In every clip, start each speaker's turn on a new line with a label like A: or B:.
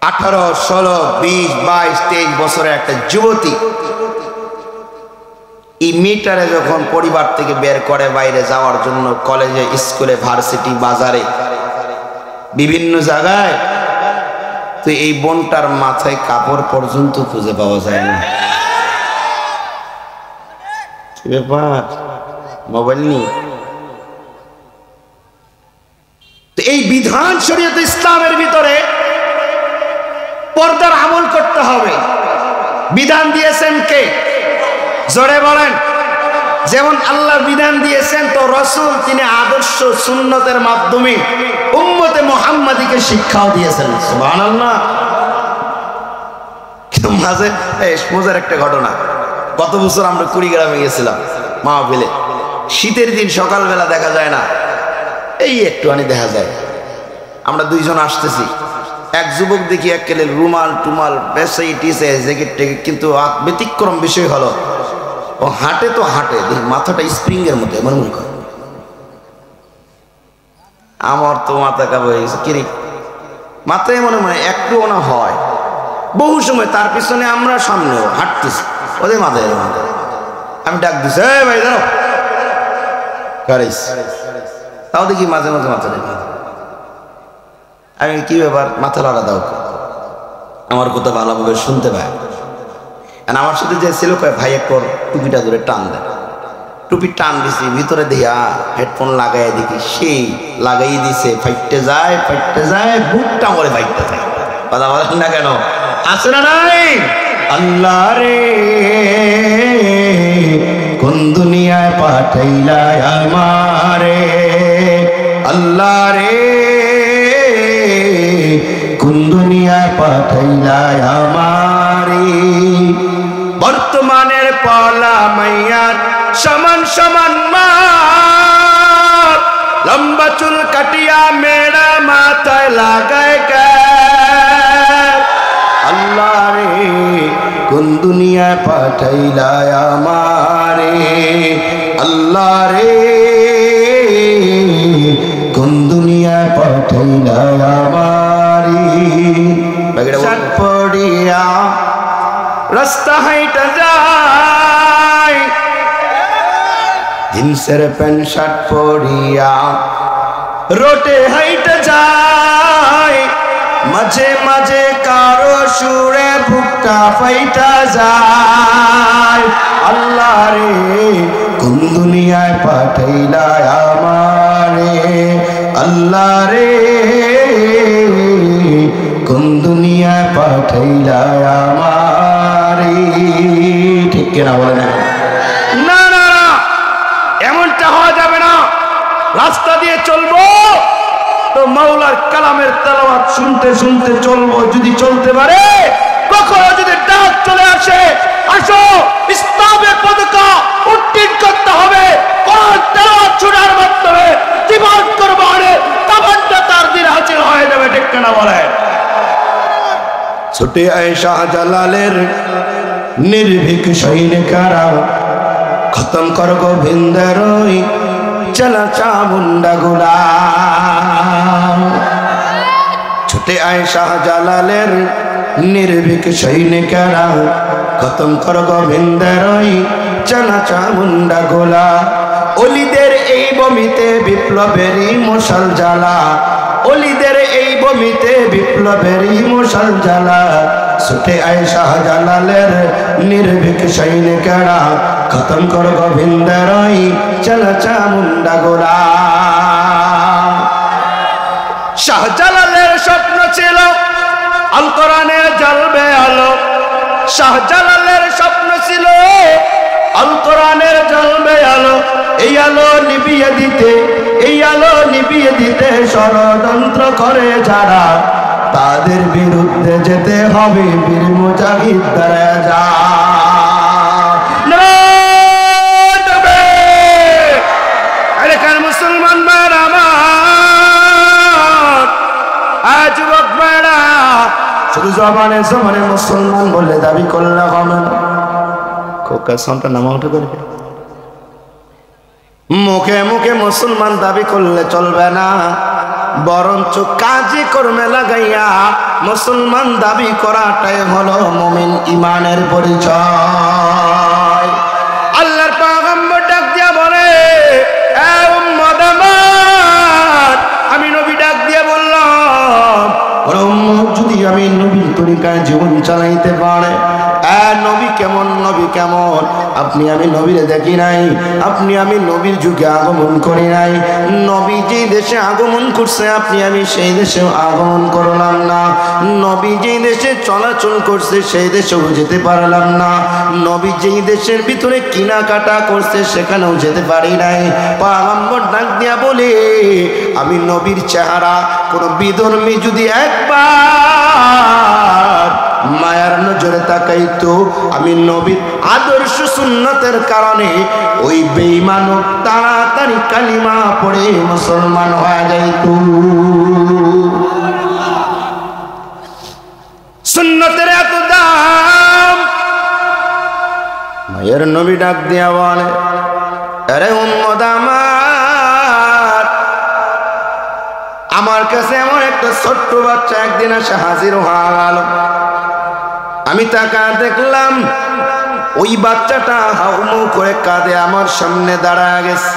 A: 18, 16, 20, 22, 23 বছরের একটা যুবতী এই মেয়েটারে যখন পরিবার থেকে বের করে বাইরে যাওয়ার জন্য, কলেজে, স্কুলে, ভার্সিটি, বাজারে, বিভিন্ন জায়গায়, তো এই বোনটার মাথায় কাপড় পর্যন্ত খুঁজে পাওয়া যায় না। কি ব্যাপার, মোবাইল নেই? তো এই বিধান শরীয়ত ইসলামের ভিতরে পর্দার আমল করতে হবে। বিধান দিয়েছেন কে? জোরে বলেন। যেমন আল্লাহ বিধান দিয়েছেন, তো রাসূল তিনি আদর্শ সুন্নতের মাধ্যমে উম্মতে মুহাম্মাদীকে শিক্ষাও দিয়েছেন। সুবহানাল্লাহ। কিন্তু মাঝে মজার একটা ঘটনা, গত বছর আমরা কুড়িগ্রামে গেছিলাম মাহফিলে। শীতের দিন সকালবেলা দেখা যায় না, এই একটুখানি দেখা যায়। আমরা দুইজন আসতেছি, এক যুবক দেখি একেবারে রুমাল টুমাল বেসাই টিসে জ্যাকেট টেকেট, কিন্তু ব্যতিক্রম বিষয় হলো ও হাঁটে তো হাঁটে, দেখি মাথাটা স্প্রিং এর মধ্যে মনে মনে করে। আমার তো মাথা কাবু হয়ে গেছে, কিরে মাথায় মনে মনে একটুও না হয়। বহু সময় তার পিছনে আমরা সামনেও হাঁটতেছি, ওদের মাথায় মাথায় আমি ডাক দিছি, এই ভাই দাঁড়াও, তাও দেখি মাঝে মাঝে মাথা দেখি। আমি কি ব্যাপার, মাথা লড়া দাও, আমার কথা ভালোভাবে শুনতে পায়। আমার সাথে যে ছিল, ভাই একটু টুপিটা ধরে টান দেয়। টুপি টান দিছি, ভিতরে দিয়া হেডফোন লাগাই দেখি সেই লাগাই দিছে, ফাইটতে যায় বুকটা মরে ফাইটতে যায়। কথা বলেন না কেন? আছে না নাই? আল্লাহ রে কোন দুনিয়ায় পাঠাইলা আমারে, আল্লাহ রে কোন দুনিয়ায় পাঠাইলা আমারে। বর্তমানের পলা মাইয়ার সমান সমান মাপ, লম্বা চুল কাটিয়া মেড়া মাথায় লাগায় ক্যাপ। আল্লাহ রে কোন দুনিয়ায় পাঠাইলা আমারে, আল্লাহ রে কোন দুনিয়ায় পাঠাইলা আমারে। শার্ট পড়িয়া রাস্তা হাইটা যায়, জিন্সের প্যান্ট শার্ট পরিয়া রোটে হাইটা যায়, মাঝে মাঝে কারো সুরে বুকটা ফাইটা যায়। আল্লাহ রে কোন দুনিয়ায় পাঠাইলা আমারে, আল্লাহ রে কোন দুনিয়ায় পাঠাইলা আমারে। ঠিক কিনা বলেন? না না না, এমনটা হওয়া যাবে না। রাস্তা দিয়ে চলবো তো মাওলার কালামের তেলাওয়াত শুনতে শুনতে চলবো। যদি চলতে পারে, কখনো যদি ডাক চলে আসে, আসো ইসলামের পতাকা উড্ডীন করতে হবে, কোরআন তেলাওয়াত শোনার মাধ্যমে জীবন কুরবানের তামান্না তার দিন হাসিল হয়ে যাবে। ঠিক কিনা বলেন? ছুটে আয় শাহজালালের নির্ভীক সৈনিকেরা, খতম কর গোবিন্দের ওই চলা চামুন্ডা গোলাম। ছুটে আয় শাহজালালের নির্ভীক সৈনিকেরা, খতম কর গোবিন্দের ওই চলা চামুন্ডা গোলাম। অলিদের এই বমিতে বিপ্লবেরই মশাল জ্বালা, অলিদের এই বমিতে বিপ্লবেরই মশাল জ্বালা। ছুটে আয় শাহজালালের নির্ভীক সৈনিকেরা, খতম কর গোবিন্দের ওই চলা চামুন্ডা গোলাম। শাহজালালের স্বপ্ন ছিল আল কোরআনের জ্বলবে আলো, শাহজালালের স্বপ্ন ছিল আল কোরআনের জ্বলবে আলো। এই আলো নিভিয়ে দিতে, এই আলো নিভিয়ে দিতে ষড়যন্ত্র করে যারা, তাদের বিরুদ্ধে যেতে হবে বীর মুজাহিদরা যা। মুসলমান ভাইরা আমার, আজ যুবক ভাইরা, শুধু জবানে জবানে মুসলমান বলে দাবি করলে হবে না। কোকা সাউন্ডটা নামা উঠে করবে। মুখে মুখে মুসলমান দাবি করলে চলবে না, বরঞ্চ কাজে কর্মে লাগাইয়া মুসলমান দাবি করাটাই হলো মুমিন ইমানের পরিচয়। আল্লাহর পয়গম্বর ডাক দিয়া বলে, এ উম্মত আমার, আমি নবী ডাক দিয়া বললাম, যদি আমি নবীর তরিকায় জীবন চালাইতে পারে, নবী কেমন, নবী কেমন? আপনি আমি নবীরে দেখি নাই, আপনি আমি নবীর যুগে আগমন করি নাই। নবী যেই দেশে আগমন করছে আপনি আমি সেই দেশেও আগমন করলাম না। নবী যেই দেশে চলাচল করছে সেই দেশেও যেতে পারলাম না। নবী যেই দেশের ভিতরে কেনাকাটা করছে সেখানেও যেতে পারি নাই। পয়গম্বর ডাক দিয়া বলে, আমি নবীর চেহারা কোন বিধর্মী যদি একবার মায়ার নজরে তাকাইতো, আমি নবীর আদর্শ সুন্নতের কারণে ওই বেঈমানও তাড়াতাড়ি কালিমা পড়ে মুসলমান হয়ে যাইত। সুন্নতের এত দাম। মায়ের নবী ডাক দিয়া বলে, আরে উম্মত আমার, আমার কাছে এমন একটা ছোট্ট বাচ্চা একদিন এসে হাজির হয়ে গেল। আমি তাকা দেখলাম ওই বাচ্চাটা হাউমাউ করে কাঁদে আমার সামনে দাঁড়ায় গেছে।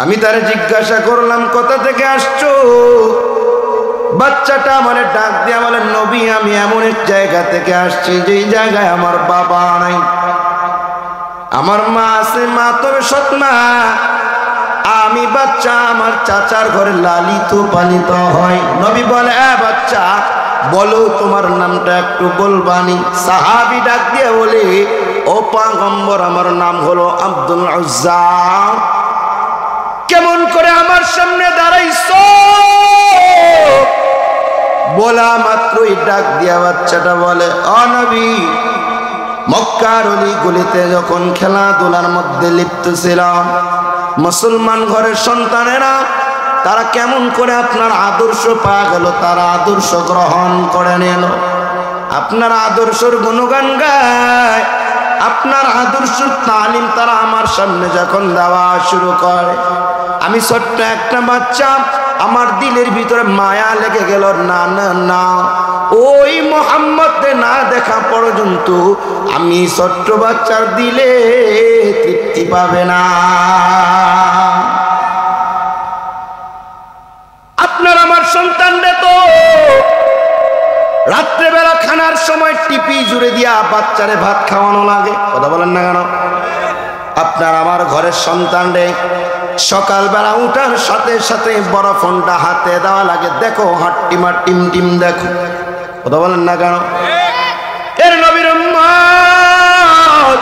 A: আমি তারে জিজ্ঞাসা করলাম, কোথা থেকে আসছো? বাচ্চাটা আমার ডাক দিয়ে বলে, নবী আমি এমন এক জায়গা থেকে আসছি যেই জায়গায় আমার বাবা নাই, আমার মা আছে, মা তবে সৎ মা। আমি বাচ্চা আমার চাচার ঘরে লালিত পালিত হয়। নবী বলে, বাচ্চা বলো তোমার নামটা একটু বলবানি? সাহাবী ডাক দিয়ে বলে, ও পয়গম্বর আমার নাম হলো আব্দুল উজ্জা। কেমন করে আমার সামনে দাঁড়াইছো? বলা মাত্রই ডাক দিয়া বাচ্চাটা বলে, ও নবী, মক্কার অলি গলিতে যখন খেলাধুলার মধ্যে লিপ্ত ছিলাম, মুসলমান ঘরের সন্তানেরা তারা কেমন করে আপনার আদর্শ পাওয়া গেল, তারা আদর্শ গ্রহণ করে নিল, আপনার আদর্শের গুণগান গায়, আপনার আদর্শ তালিম তারা আমার সামনে যখন দেওয়া শুরু করে, আমি ছোট্ট একটা বাচ্চা, আমার দিলের ভিতরে মায়া লেগে গেল। না না না, ওই মুহাম্মদকে না দেখা পর্যন্ত আমি ছোট্ট বাচ্চার দিলে তৃপ্তি পাবে না। আপনার আমার সন্তানরে তো রাত্রেবেলা খানার সময় টিপি জুড়ে দিয়া বাচ্চারে ভাত খাওয়ানো লাগে, কথা বলেন না কেন? আপনার আমার ঘরের সন্তানরে সকালবেলা উঠার সাথে সাথে বড় ফোনটা হাতে দেওয়া লাগে, দেখো হাট্টিমা টিম টিম দেখো, কথা বলেন না কেন? এর নবীর উম্মত,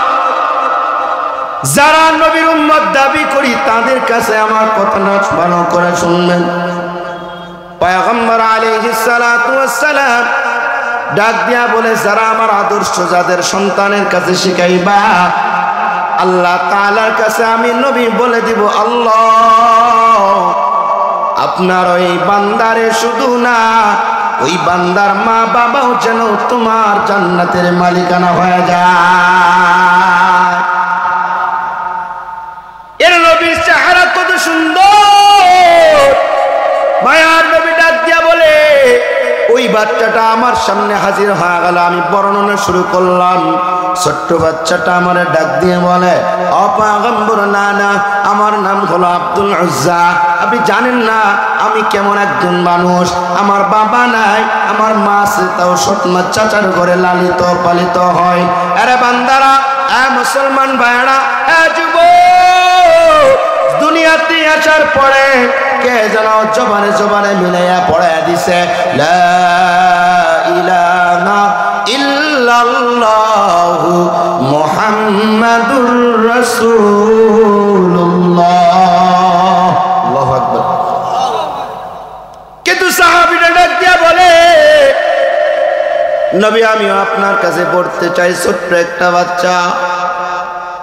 A: যারা নবীর উম্মত দাবি করি তাদের কাছে আমার কথাটা ভালো করে শুনবেন। পয়গম্বর আলাইহিস সালাতু ওয়াস সালাম ডাক দিয়া বলে, যারা আমার আদর্শ যাদের সন্তানের কাছে শিখাইবা, আল্লাহ তাআলার কাছে আমি নবী বলে দিব, আল্লাহ আপনার ওই বান্দারে শুধু না, ওই বান্দার মা বাবাও যেন তোমার জান্নাতের মালিকানা হয়ে যায়। এর নবীর চেহারা কত সুন্দর। মায়ার নবী ডাক দিয়া বলে, ওই বাচ্চাটা আমার সামনে হাজির হয়ে গেল। আমি বর্ণনা শুরু করলাম। ছোট্ট বাচ্চাটা আমার ডাক দিয়ে বলে, ও পয়গম্বর, না না, আমার নাম হলো আব্দুল উজ্জা। আপনি জানেন না আমি কেমন একজন মানুষ, আমার বাবা নাই, আমার মা আছে, তাও সৎমা চাচার ঘরে লালিত পালিত হয়। আরে বান্দারা, মুসলমান ভাইরা, যুবক, দুনিয়াতে আসার পরে কে যেন জবানে জবানে মিলাইয়া পড়াইয়া দিছে, লা ইলাহা ইল্লাল্লাহু মুহাম্মাদুর রাসূলুল্লাহ। আল্লাহু আকবার। কিন্তু সাহাবীরা ডাক দিয়া বলে, নবী আমিও আপনার কাছে পড়তে চাই। ছোট্ট একটা বাচ্চা,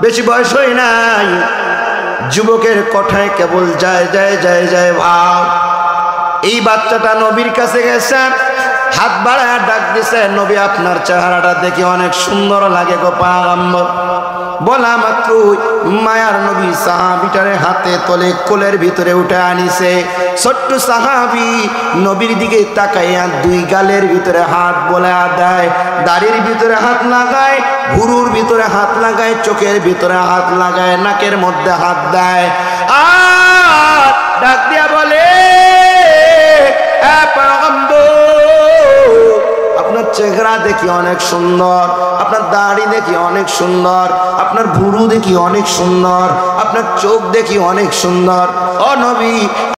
A: বেশি বয়স হয় নাই, যুবকের কথায় কেবল যায় যায় যায় যায় ভাব। এই বাচ্চাটা নবীর কাছে গেছে, হাত বাড়ায় ডাক দিছে, নবী আপনার চেহারাটা দেখে অনেক সুন্দর লাগে গো পয়গম্বর। বলা মাত্র মায়ার নবী সাহাবীটারে হাতে তোলে কোলের ভিতরে উঠে আনিছে। ছোট্ট সাহাবী নবীর দিকে তাকাইয়া দুই গালের ভিতরে হাত বোলা দেয়, দাড়ির ভিতরে হাত লাগায়, ভুরুর ভিতরে হাত লাগায়, চোখের ভিতরে হাত লাগায়, নাকের মধ্যে হাত দেয়, আর ডাক দিয়া বলে, আপনার চেহারা দেখি অনেক সুন্দর, আপনার দাড়ি দেখি অনেক সুন্দর, আপনার ভুরু দেখি অনেক সুন্দর, আপনার চোখ দেখি অনেক সুন্দর। ও নবী,